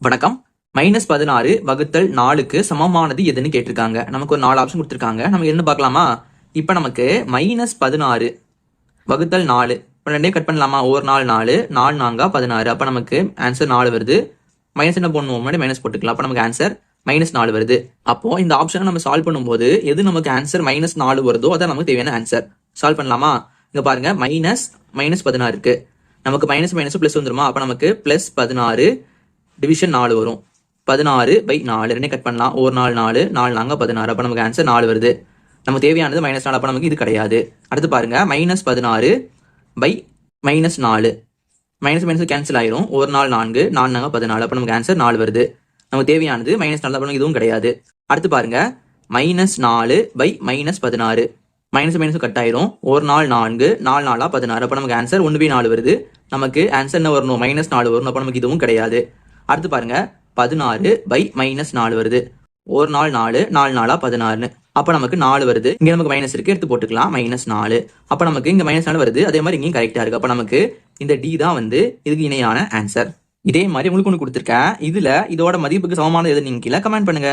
வணக்கம். -16 வகுத்தல் 4க்கு சமமானது எதுன்னு கேட்டிருக்காங்க. நமக்கு ஒரு 4 ஆப்ஷன் கொடுத்துருக்காங்க. நம்ம என்ன பார்க்கலாமா? இப்ப நமக்கு -16 வகுத்தல் 4. இப்ப ரெண்டையும் கட் பண்ணலாமா? ஒரு 4 4 4 4 16. அப்ப நமக்கு ஆன்சர் 4 வருது. மைனஸ் என்ன பண்ணுவோம்? முன்னாடி மைனஸ் போட்டுக்கலாம். அப்ப நமக்கு ஆன்சர் -4 வருது. அப்போ இந்த ஆப்ஷனை நம்ம சால்வ் பண்ணும்போது எது நமக்கு ஆன்சர் -4 வருதோ அதான் நமக்கு தேவையான ஆன்சர். சால்வ் பண்ணலாமா? இங்க பாருங்க, -16 இருக்கு. நமக்கு மைனஸ் மைனஸ் பிளஸ் வந்துருமா? அப்ப நமக்கு +16 டிவிஷன் 4 வரும். 16/4 ரெண்டே கட் பண்ணலாம். ஒரு 4 4 4 4 16. அப்ப நமக்கு ஆன்சர் 4 வருது. நமக்கு தேவையானது -4. அப்ப நமக்கு இது கிடையாது. அடுத்து பாருங்க, -16/-4. மைனஸ் மைனஸ் கேன்சல் ஆயிரும். ஒரு 4 4 4 4 14. அப்ப நமக்கு ஆன்சர் 4 வருது. நமக்கு தேவையானது -4. அப்ப இதுவும் கிடையாது. அடுத்து பாருங்க, -4/-16. மைனஸ் மைனஸ் கட் ஆயிரும். ஒரு 4 4 4 4 16. அப்ப நமக்கு ஆன்சர் 1/4 வருது. நமக்கு ஆன்சர் என்ன வரணும்? -4 வரணும். அப்ப நமக்கு இதுவும் கிடையாது. அடுத்து பாருங்க, 16/-4 வருது. ஒரு 4 4 4 4 16. அப்ப நமக்கு 4 வருது. இங்க நமக்கு மைனஸ் இருக்கு, எடுத்து போட்டுக்கலாம். -4. அப்ப நமக்கு இங்க -4 வருது. அதே மாதிரி இங்கேயும் கரெக்டா இருக்கு. அப்ப நமக்கு இந்த டி தான் வந்து இதுக்கு இணையான ஆன்சர். இதே மாதிரி உங்களுக்கு ஒன்று கொடுத்துருக்கேன். இதுல இதோட மதிப்புக்கு சமமானது எது நீங்க கீழே கமெண்ட் பண்ணுங்க.